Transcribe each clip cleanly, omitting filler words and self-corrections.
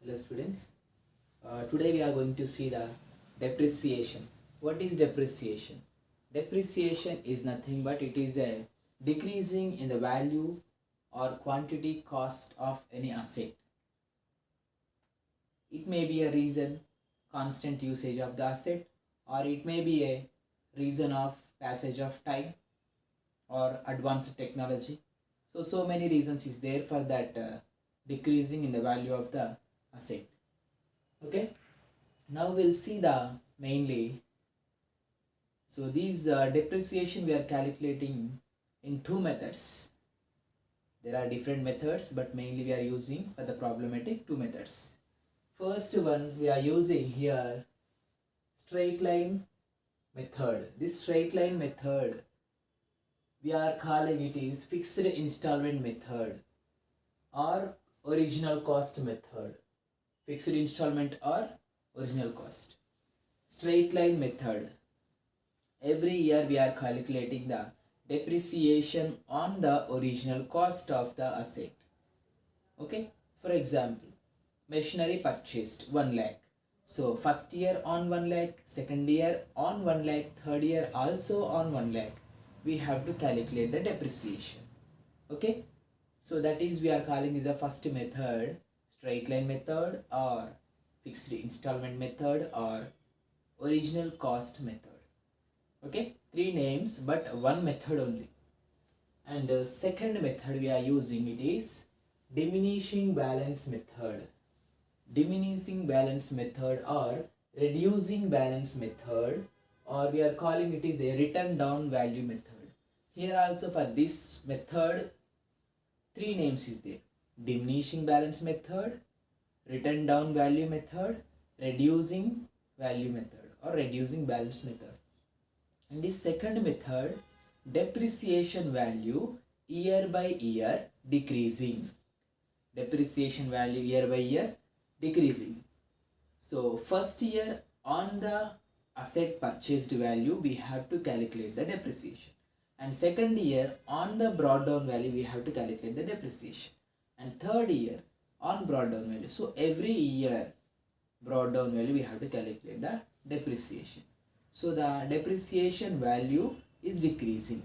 Hello students. Today we are going to see the depreciation. What is depreciation? Depreciation is nothing but it is a decreasing in the value or quantity cost of any asset. It may be a reason constant usage of the asset, or it may be a reason of passage of time or advanced technology. So many reasons is there for that decreasing in the value of the asset. Okay, now we'll see the mainly. So these depreciation we are calculating in two methods. There are different methods, but mainly we are using for the problematic two methods. First one we are using here straight line method. This straight line method we are calling it is fixed installment method or original cost method. Fixed installment or original cost. Straight line method. Every year we are calculating the depreciation on the original cost of the asset. Okay, for example, machinery purchased 1 lakh. So first year on 1 lakh, second year on 1 lakh, third year also on 1 lakh. We have to calculate the depreciation. Okay, so that is we are calling is a first method, straight line method or fixed installment method or original cost method. Okay, three names but one method only. And second method we are using it is diminishing balance method. Diminishing balance method or reducing balance method, or we are calling it is a written down value method. Here also for this method three names is there: diminishing balance method, written down value method, reducing value method or reducing balance method. And this second method, depreciation value year by year decreasing. Depreciation value year by year decreasing. So first year on the asset purchased value we have to calculate the depreciation, and second year on the brought down value we have to calculate the depreciation, and third year on brought down value. So every year brought down value we have to calculate the depreciation. So the depreciation value is decreasing.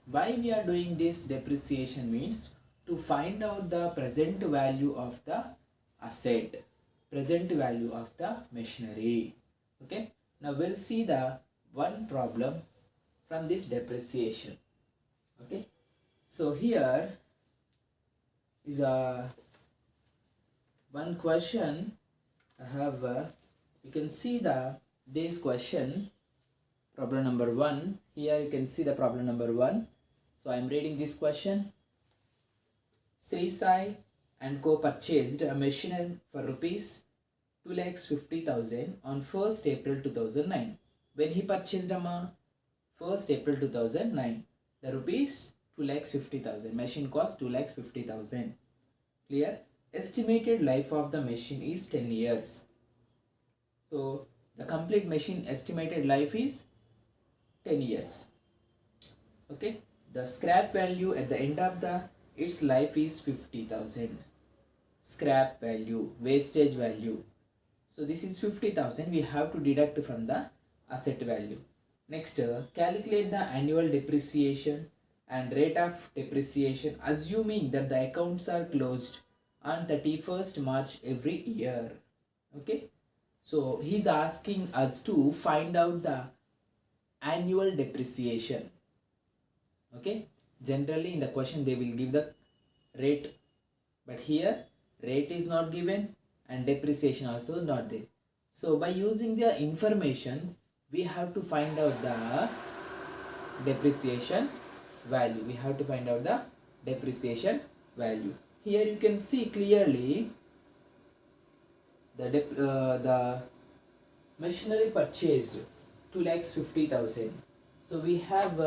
Why we are doing this depreciation means to find out the present value of the asset, present value of the machinery. Okay, now we'll see the one problem from this depreciation. Okay, so here is a one question I have. You can see this question, problem number 1. Here you can see the problem number 1. So I am reading this question. Sri Sai and Co purchased a machine for rupees 2,50,000 on 1st April 2009. When he purchased a 1st April 2009, the rupees 2,50,000 machine cost 2,50,000. Clear? Estimated life of the machine is 10 years. So the complete machine estimated life is 10 years. Okay, the scrap value at the end of its life is 50,000. Scrap value, wastage value. So this is 50,000. We have to deduct from the asset value. Next, calculate the annual depreciation and rate of depreciation, assuming that the accounts are closed on 31st March every year. Okay, so he's asking us to find out the annual depreciation. Okay, generally in the question they will give the rate, but here rate is not given and depreciation also not there. So by using the information we have to find out the depreciation value. We have to find out the depreciation value. Here you can see clearly the machinery purchased 2,50,000. So we have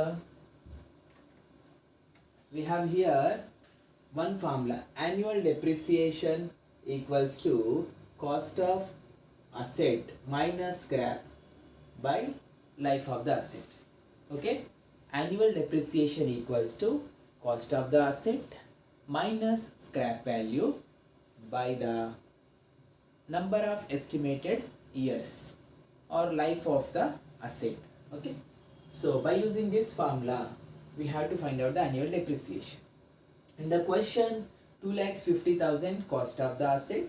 here one formula: annual depreciation equals to cost of asset minus scrap by life of the asset. Okay, annual depreciation equals to cost of the asset minus scrap value by the number of estimated years or life of the asset. Okay, so by using this formula we have to find out the annual depreciation. In the question, 2,50,000 cost of the asset.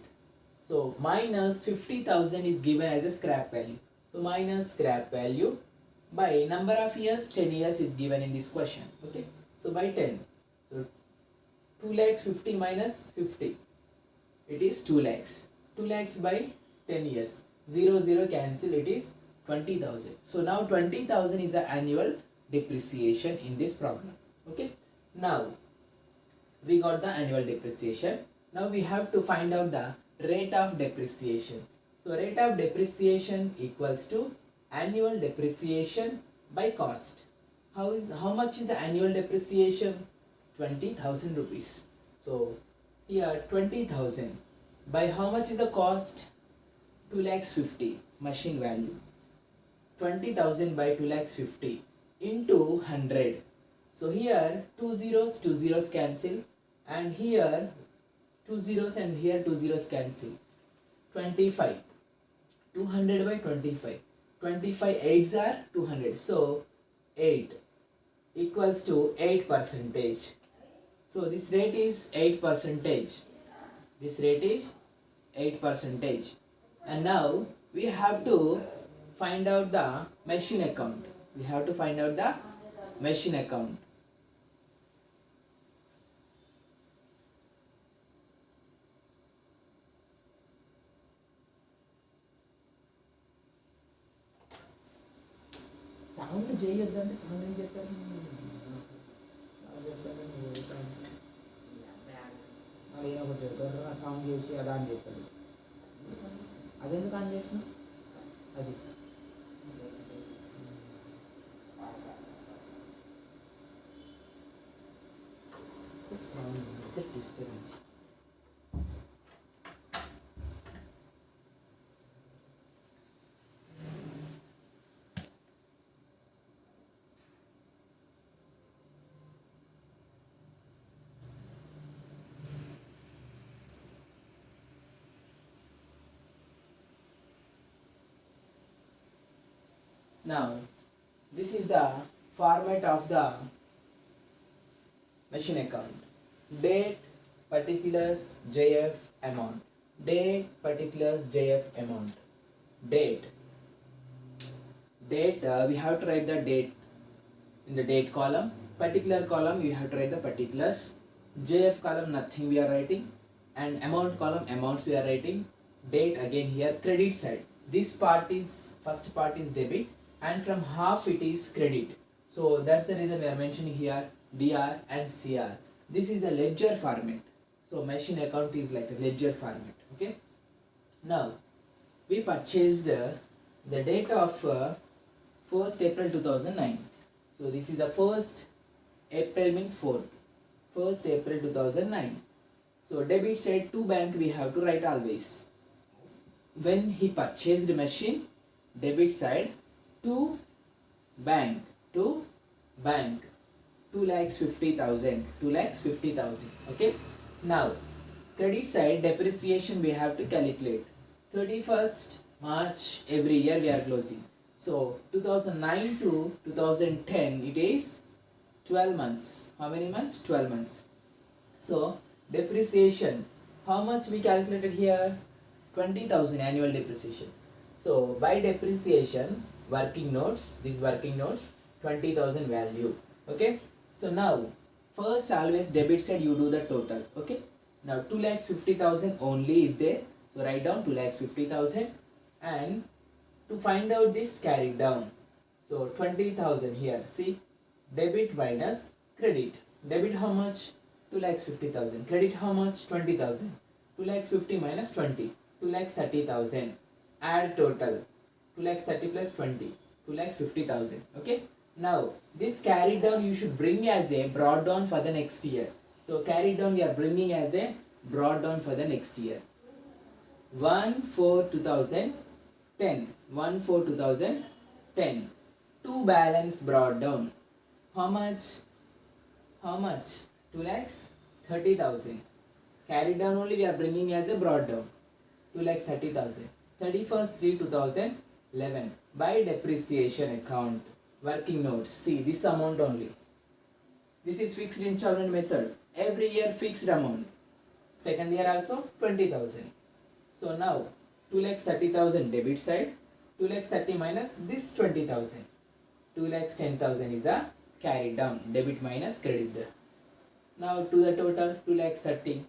So minus 50,000 is given as a scrap value. So minus scrap value by number of years, 10 years is given in this question. Okay, so by 10. So 2,50,000 minus 50, it is 2 lakhs. 2 lakhs by 10 years. 0, 0 cancel, it is 20,000. So now 20,000 is the annual depreciation in this problem. Okay, now we got the annual depreciation. Now we have to find out the rate of depreciation. So rate of depreciation equals to annual depreciation by cost. How much is the annual depreciation? 20,000 rupees. So here 20,000 by how much is the cost? 2,50,000 machine value. 20,000 by 2,50,000 into 100. So here two zeros cancel, and here 2 zeros and here 2 zeros cancel. 25. 200 by 25. 25 8s are 200. So 8 equals to 8 percentage. So this rate is 8 percentage. This rate is 8 percentage. And now we have to find out the machine account. We have to find out the machine account. Sound చేయొద్దంటే sound ఏం చెప్తారు అది ఒకటి గొర్రె sound చేసి అలా అని చెప్తాడు అదెందుకు ఆన్ చేసిన అది sound disturbance. Now, this is the format of the machine account. Date, particulars, JF, amount. Date, particulars, JF, amount. Date. We have to write the date in the date column. Particular column, we have to write the particulars. JF column, nothing we are writing. And amount column, amounts we are writing. Date again here, credit side. This part is, first part is debit, and from half it is credit. So that's the reason we are mentioning here DR and CR. This is a ledger format. So machine account is like a ledger format. Okay. Now we purchased the date of 1st April 2009. So this is the 1st April means 4th. 1st April 2009. So debit side to bank we have to write always. When he purchased the machine, debit side to bank, 2,50,000, 2,50,000. Okay. Now credit side depreciation we have to calculate. 31st March every year we are closing. So 2009 to 2010 it is 12 months. How many months? 12 months. So depreciation, how much we calculated here? 20,000 annual depreciation. So by depreciation, working notes, these working notes, 20,000 value. Okay. So now first always debit side you do the total. Okay. Now 2,50,000 only is there. So write down 2,50,000, and to find out this carry down. So 20,000 here. See, debit minus credit. Debit how much? 2,50,000. Credit how much? 20,000. 2,50,000 minus 20. 2,30,000. Add total. 2,30,000 plus 20. 2,50,000. Okay. Now this carry down you should bring as a brought down for the next year. So carry down we are bringing as a brought down for the next year. 1/4/2010. 1/4/2010. To balance brought down. How much? How much? 2,30,000. Carry down only we are bringing as a brought down. 2,30,000. 31st 3 2011 by depreciation account working notes. See this amount only. This is fixed installment method. Every year fixed amount. Second year also 20,000. So now 2,30,000 debit side. 2,30,000 minus this 20,000. 2,10,000 is a carried down. Debit minus credit. Now to the total 2,30,000.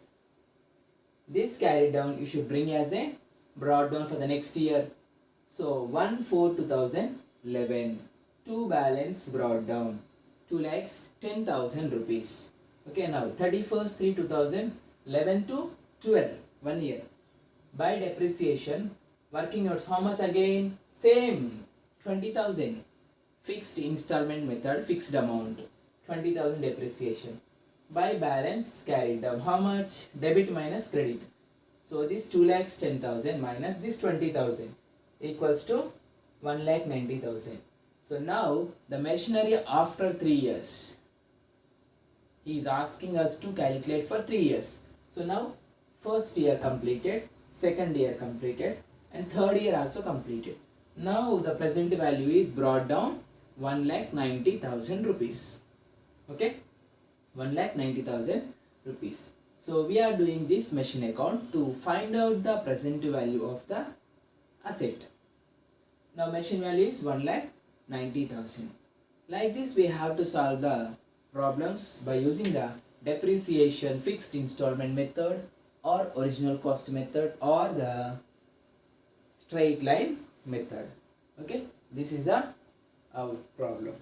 This carried down you should bring as a brought down for the next year. So 1/4/2011. To balance brought down 2,10,000 rupees. Okay, now 31st 3 2011 to 12, 1 year. By depreciation, working notes how much again? Same 20,000. Fixed installment method, fixed amount 20,000 depreciation. By balance carried down how much? Debit minus credit. So this 2,10,000 minus this 20,000 equals to 1,90,000. So now the machinery after 3 years. He is asking us to calculate for 3 years. So now first year completed, second year completed, and third year also completed. Now the present value is brought down 1,90,000 rupees. Okay, 1,90,000 rupees. So we are doing this machine account to find out the present value of the asset. Now machine value is 1,90,000. Like this we have to solve the problems by using the depreciation fixed installment method or original cost method or the straight line method. Okay, this is our problem.